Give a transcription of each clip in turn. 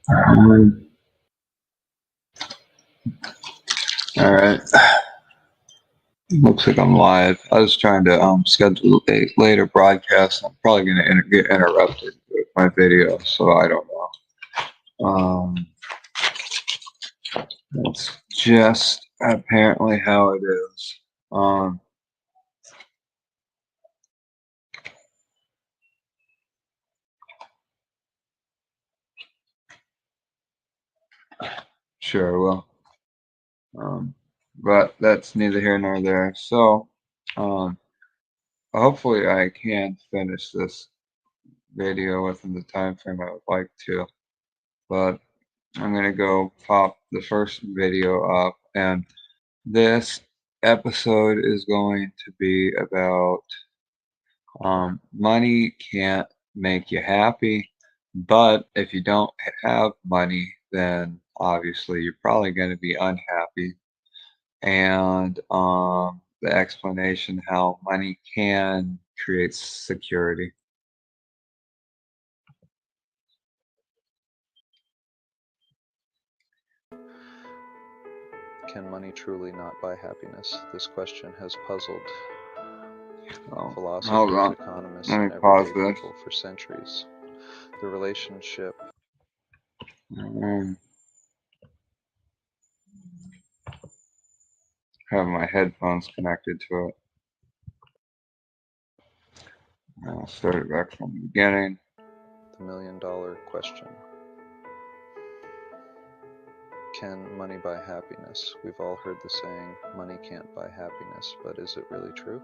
Um, all right. Looks like I'm live. I was trying to schedule a later broadcast. I'm probably going to get interrupted with my video, so I don't know. That's just apparently how it is. Sure, well, but that's neither here nor there. So, um, hopefully, I can finish this video within the time frame I would like to. But I'm gonna go pop the first video up, and this episode is going to be about money can't make you happy, but if you don't have money, then obviously you're probably going to be unhappy. And the explanation how money can create security. Can money truly not buy happiness? This question has puzzled philosophers, economists, and everyday people for centuries. The relationship have my headphones connected to it. I'll start it back from the beginning. The $1,000,000 question. Can money buy happiness? We've all heard the saying, money can't buy happiness, but is it really true?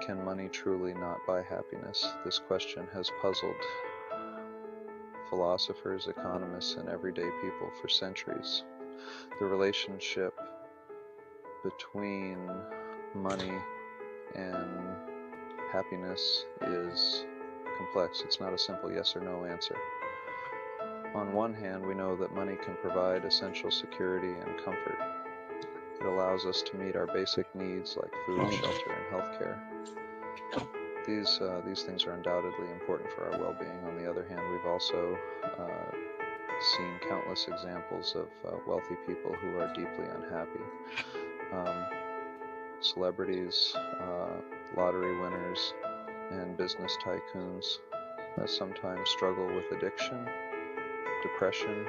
Can money truly not buy happiness? This question has puzzled philosophers, economists, and everyday people for centuries. The relationship between money and happiness is complex. It's not a simple yes or no answer. On one hand, we know that money can provide essential security and comfort. It allows us to meet our basic needs like food, shelter, and healthcare. These things are undoubtedly important for our well-being. On the other hand, we've also seen countless examples of wealthy people who are deeply unhappy. Celebrities, lottery winners, and business tycoons sometimes struggle with addiction, depression,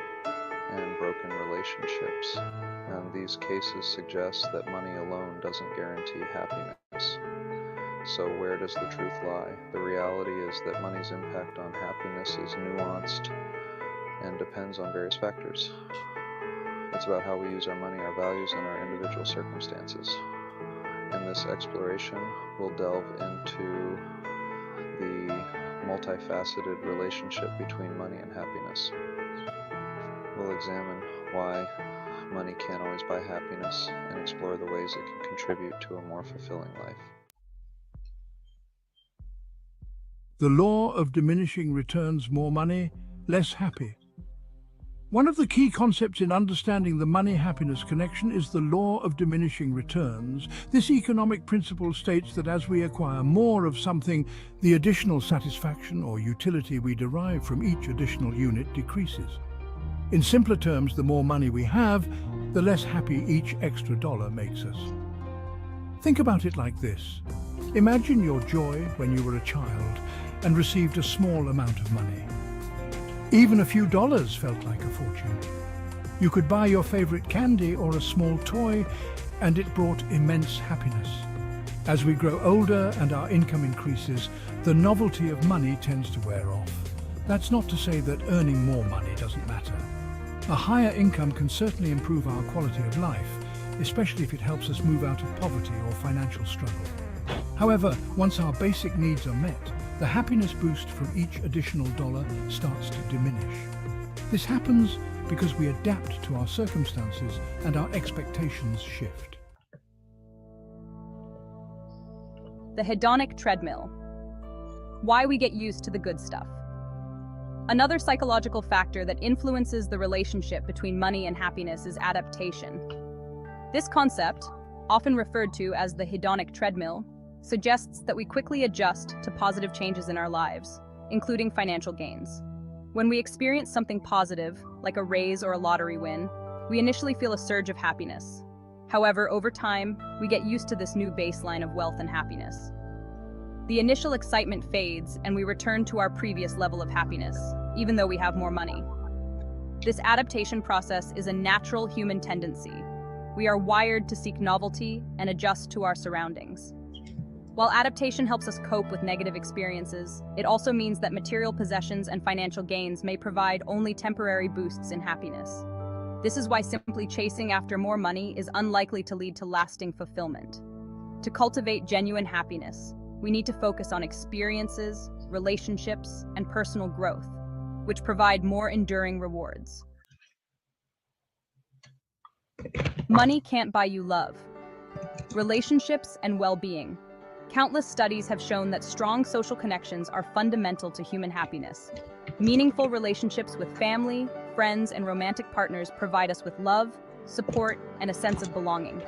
and broken relationships. And these cases suggest that money alone doesn't guarantee happiness. So where does the truth lie? The reality is that money's impact on happiness is nuanced and depends on various factors. It's about how we use our money, our values, and our individual circumstances. In this exploration, we'll delve into the multifaceted relationship between money and happiness. We'll examine why money can't always buy happiness and explore the ways it can contribute to a more fulfilling life. The law of diminishing returns: more money, less happy. One of the key concepts in understanding the money-happiness connection is the law of diminishing returns. This economic principle states that as we acquire more of something, the additional satisfaction or utility we derive from each additional unit decreases. In simpler terms, the more money we have, the less happy each extra dollar makes us. Think about it like this. Imagine your joy when you were a child and received a small amount of money. Even a few dollars felt like a fortune. You could buy your favorite candy or a small toy, and it brought immense happiness. As we grow older and our income increases, the novelty of money tends to wear off. That's not to say that earning more money doesn't matter. A higher income can certainly improve our quality of life, especially if it helps us move out of poverty or financial struggle. However, once our basic needs are met, the happiness boost from each additional dollar starts to diminish. This happens because we adapt to our circumstances and our expectations shift. The hedonic treadmill. Why we get used to the good stuff. Another psychological factor that influences the relationship between money and happiness is adaptation. This concept, often referred to as the hedonic treadmill, suggests that we quickly adjust to positive changes in our lives, including financial gains. When we experience something positive, like a raise or a lottery win, we initially feel a surge of happiness. However, over time, we get used to this new baseline of wealth and happiness. The initial excitement fades and we return to our previous level of happiness, even though we have more money. This adaptation process is a natural human tendency. We are wired to seek novelty and adjust to our surroundings. While adaptation helps us cope with negative experiences, it also means that material possessions and financial gains may provide only temporary boosts in happiness. This is why simply chasing after more money is unlikely to lead to lasting fulfillment. To cultivate genuine happiness, we need to focus on experiences, relationships, and personal growth, which provide more enduring rewards. Money can't buy you love, relationships, and well-being. Countless studies have shown that strong social connections are fundamental to human happiness. Meaningful relationships with family, friends, and romantic partners provide us with love, support, and a sense of belonging.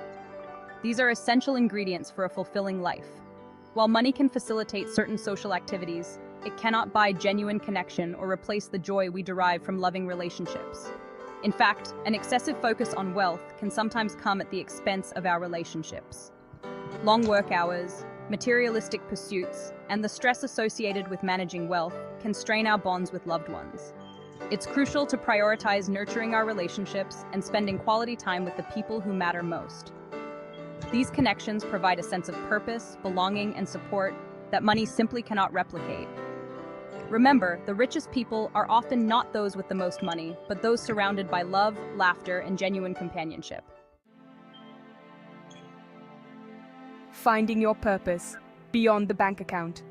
These are essential ingredients for a fulfilling life. While money can facilitate certain social activities, it cannot buy genuine connection or replace the joy we derive from loving relationships. In fact, an excessive focus on wealth can sometimes come at the expense of our relationships. Long work hours, materialistic pursuits, and the stress associated with managing wealth can strain our bonds with loved ones. It's crucial to prioritize nurturing our relationships and spending quality time with the people who matter most. These connections provide a sense of purpose, belonging, and support that money simply cannot replicate. Remember, the richest people are often not those with the most money, but those surrounded by love, laughter, and genuine companionship. Finding your purpose beyond the bank account.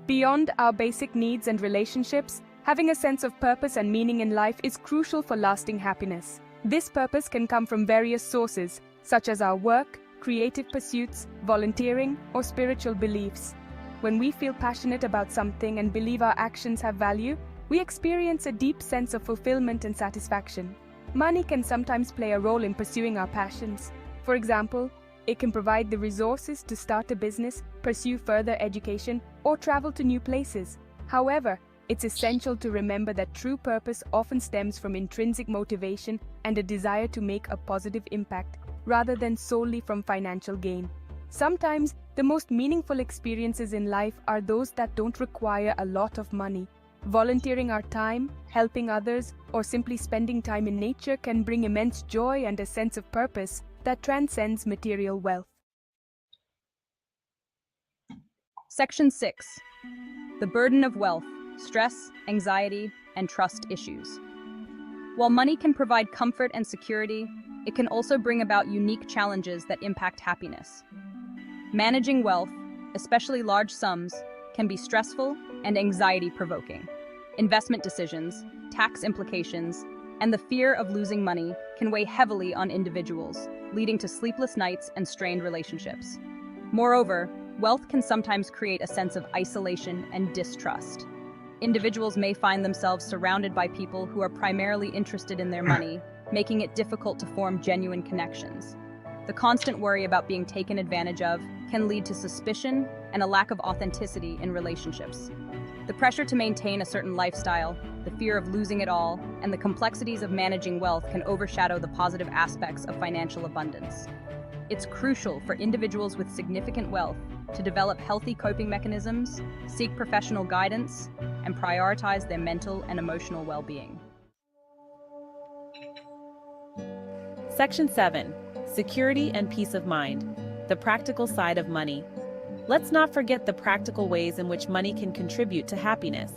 Beyond our basic needs and relationships, having a sense of purpose and meaning in life is crucial for lasting happiness. This purpose can come from various sources, such as our work, creative pursuits, volunteering, or spiritual beliefs. When we feel passionate about something and believe our actions have value, we experience a deep sense of fulfillment and satisfaction. Money can sometimes play a role in pursuing our passions. For example, it can provide the resources to start a business, pursue further education, or travel to new places. However, it's essential to remember that true purpose often stems from intrinsic motivation and a desire to make a positive impact, rather than solely from financial gain. Sometimes, the most meaningful experiences in life are those that don't require a lot of money. Volunteering our time, helping others, or simply spending time in nature can bring immense joy and a sense of purpose that transcends material wealth. Section 6. The burden of wealth, stress, anxiety, and trust issues. While money can provide comfort and security, it can also bring about unique challenges that impact happiness. Managing wealth, especially large sums, can be stressful and anxiety-provoking. Investment decisions, tax implications, and the fear of losing money can weigh heavily on individuals, leading to sleepless nights and strained relationships. Moreover, wealth can sometimes create a sense of isolation and distrust. Individuals may find themselves surrounded by people who are primarily interested in their money, making it difficult to form genuine connections. The constant worry about being taken advantage of can lead to suspicion and a lack of authenticity in relationships. The pressure to maintain a certain lifestyle, the fear of losing it all, and the complexities of managing wealth can overshadow the positive aspects of financial abundance. It's crucial for individuals with significant wealth to develop healthy coping mechanisms, seek professional guidance, and prioritize their mental and emotional well-being. Section 7. Security and peace of mind. The practical side of money. Let's not forget the practical ways in which money can contribute to happiness.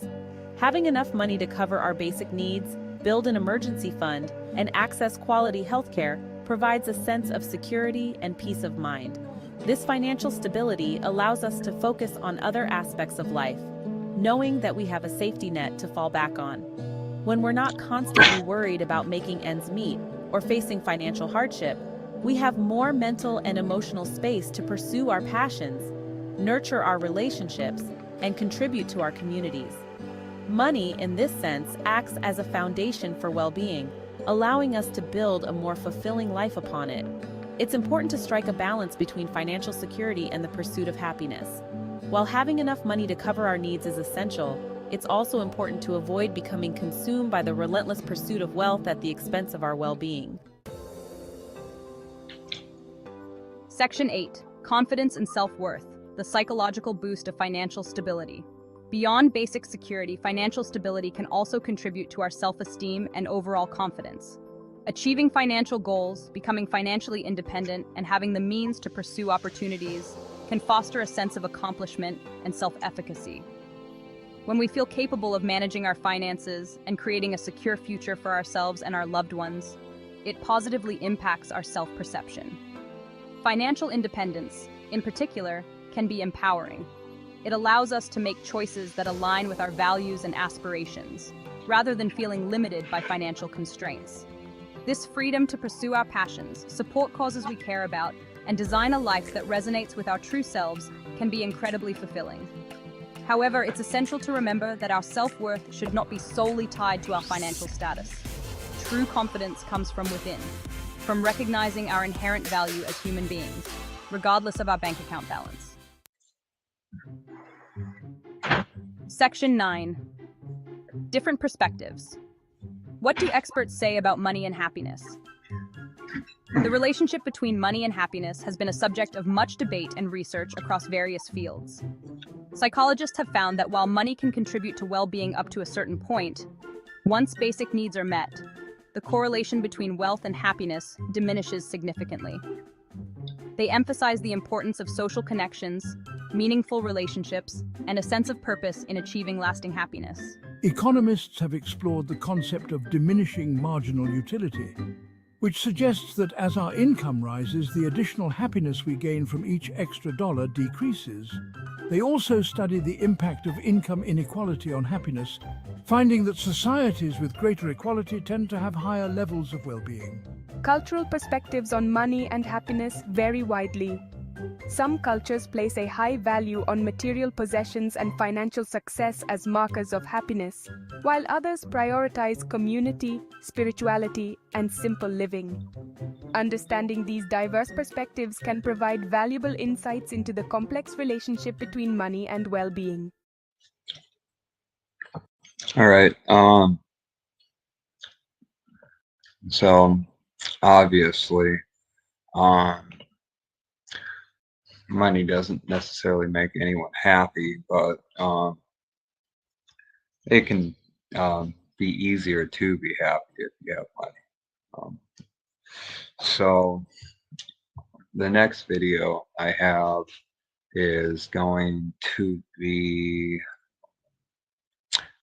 Having enough money to cover our basic needs, build an emergency fund, and access quality healthcare provides a sense of security and peace of mind. This financial stability allows us to focus on other aspects of life, knowing that we have a safety net to fall back on. When we're not constantly worried about making ends meet or facing financial hardship, we have more mental and emotional space to pursue our passions, nurture our relationships, and contribute to our communities. Money, in this sense, acts as a foundation for well-being, allowing us to build a more fulfilling life upon it. It's important to strike a balance between financial security and the pursuit of happiness. While having enough money to cover our needs is essential, it's also important to avoid becoming consumed by the relentless pursuit of wealth at the expense of our well-being. Section 8. Confidence and self-worth, the psychological boost of financial stability. Beyond basic security, financial stability can also contribute to our self-esteem and overall confidence. Achieving financial goals, becoming financially independent, and having the means to pursue opportunities can foster a sense of accomplishment and self-efficacy. When we feel capable of managing our finances and creating a secure future for ourselves and our loved ones, it positively impacts our self-perception. Financial independence, in particular, can be empowering. It allows us to make choices that align with our values and aspirations, rather than feeling limited by financial constraints. This freedom to pursue our passions, support causes we care about, and design a life that resonates with our true selves can be incredibly fulfilling. However, it's essential to remember that our self-worth should not be solely tied to our financial status. True confidence comes from within, from recognizing our inherent value as human beings, regardless of our bank account balance. Section 9. Different perspectives. What do experts say about money and happiness? The relationship between money and happiness has been a subject of much debate and research across various fields. Psychologists have found that while money can contribute to well-being up to a certain point, once basic needs are met, the correlation between wealth and happiness diminishes significantly. They emphasize the importance of social connections, meaningful relationships, and a sense of purpose in achieving lasting happiness. Economists have explored the concept of diminishing marginal utility, which suggests that as our income rises, the additional happiness we gain from each extra dollar decreases. They also study the impact of income inequality on happiness, finding that societies with greater equality tend to have higher levels of well-being. Cultural perspectives on money and happiness vary widely. Some cultures place a high value on material possessions and financial success as markers of happiness, while others prioritize community, spirituality, and simple living. Understanding these diverse perspectives can provide valuable insights into the complex relationship between money and well-being. All right. So obviously, um, money doesn't necessarily make anyone happy, but it can be easier to be happy if you have money. Um, so the next video I have is going to be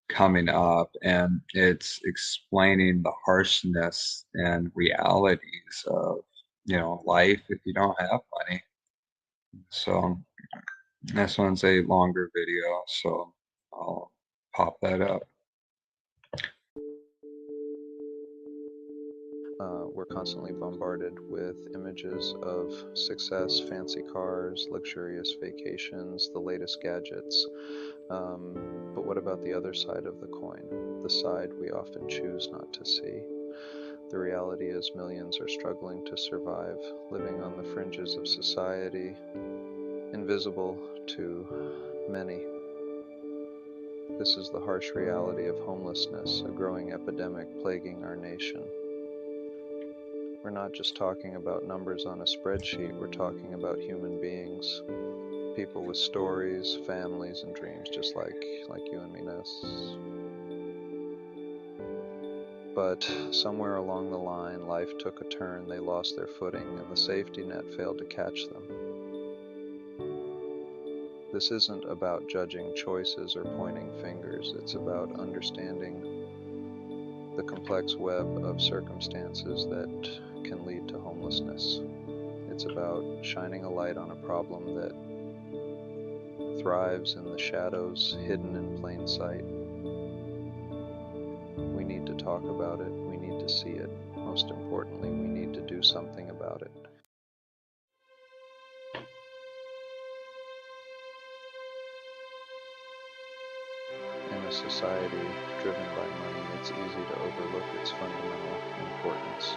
coming up, and it's explaining the harshness and realities of life if you don't have money. So this one's a longer video, so I'll pop that up. We're constantly bombarded with images of success, fancy cars, luxurious vacations, the latest gadgets. But what about the other side of the coin, the side we often choose not to see? The reality is millions are struggling to survive, living on the fringes of society, invisible to many. This is the harsh reality of homelessness, a growing epidemic plaguing our nation. We're not just talking about numbers on a spreadsheet, we're talking about human beings. People with stories, families, and dreams, just like you and me, Ness. But somewhere along the line, life took a turn, they lost their footing, and the safety net failed to catch them. This isn't about judging choices or pointing fingers, it's about understanding the complex web of circumstances that can lead to homelessness. It's about shining a light on a problem that thrives in the shadows, hidden in plain sight. We need to talk about it, we need to see it. Most importantly, we need to do something about it. In a society driven by money, it's easy to overlook its fundamental importance.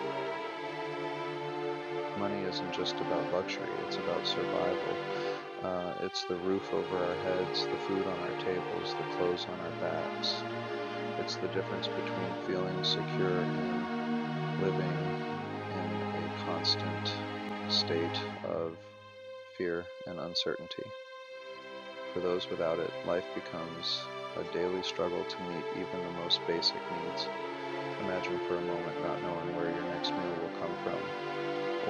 Money isn't just about luxury, it's about survival. It's the roof over our heads, the food on our tables, the clothes on our backs. It's the difference between feeling secure and living in a constant state of fear and uncertainty. For those without it, life becomes a daily struggle to meet even the most basic needs. Imagine for a moment not knowing where your next meal will come from,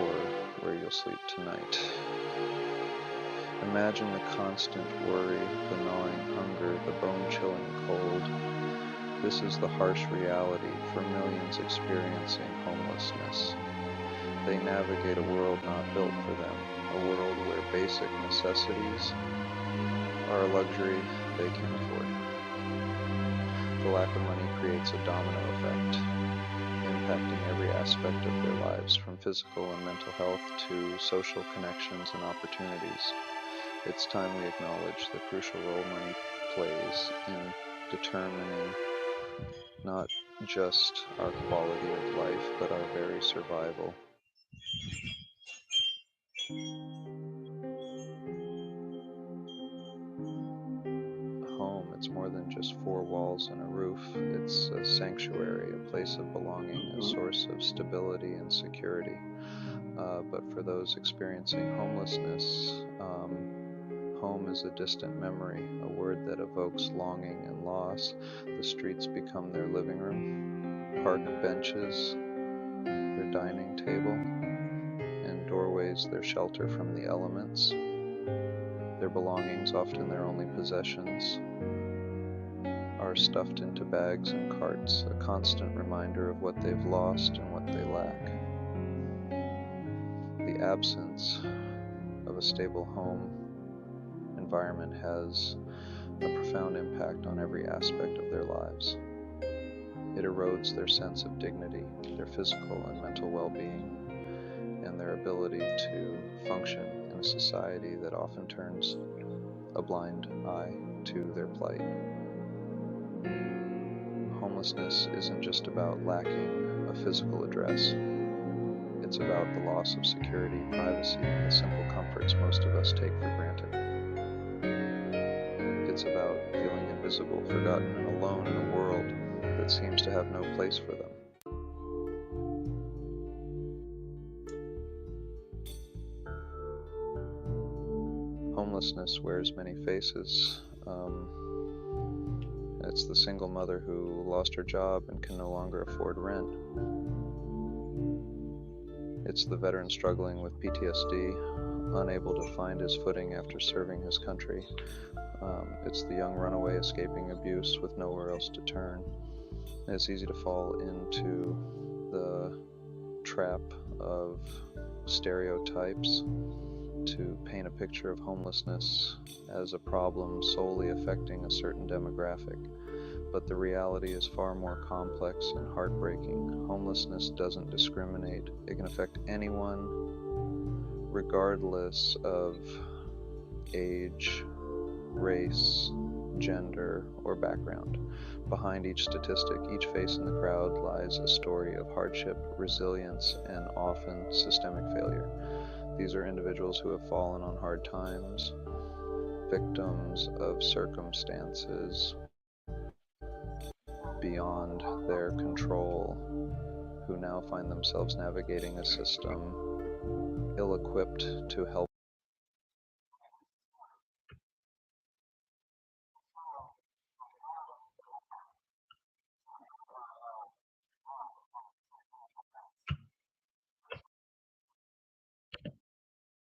or where you'll sleep tonight. Imagine the constant worry, the gnawing hunger, the bone-chilling cold. This is the harsh reality for millions experiencing homelessness. They navigate a world not built for them, a world where basic necessities are a luxury they can afford. The lack of money creates a domino effect, impacting every aspect of their lives, from physical and mental health to social connections and opportunities. It's time we acknowledge the crucial role money plays in determining not just our quality of life, but our very survival. Home, it's more than just four walls and a roof. It's a sanctuary, a place of belonging, a source of stability and security. But for those experiencing homelessness, home is a distant memory, a word that evokes longing and loss. The streets become their living room, park benches their dining table, and doorways their shelter from the elements. Their belongings, often their only possessions, are stuffed into bags and carts, a constant reminder of what they've lost and what they lack. The absence of a stable home environment has a profound impact on every aspect of their lives. It erodes their sense of dignity, their physical and mental well-being, and their ability to function in a society that often turns a blind eye to their plight. Homelessness isn't just about lacking a physical address. It's about the loss of security, privacy, and the simple comforts most of us take for granted. It's about feeling invisible, forgotten, and alone in a world that seems to have no place for them. Homelessness wears many faces. It's the single mother who lost her job and can no longer afford rent. It's the veteran struggling with PTSD, unable to find his footing after serving his country. It's the young runaway escaping abuse with nowhere else to turn. It's easy to fall into the trap of stereotypes, to paint a picture of homelessness as a problem solely affecting a certain demographic. But the reality is far more complex and heartbreaking. Homelessness doesn't discriminate. It can affect anyone, regardless of age, race, gender, or background. Behind each statistic, each face in the crowd, lies a story of hardship, resilience, and often systemic failure. These are individuals who have fallen on hard times, victims of circumstances beyond their control, who now find themselves navigating a system ill-equipped to help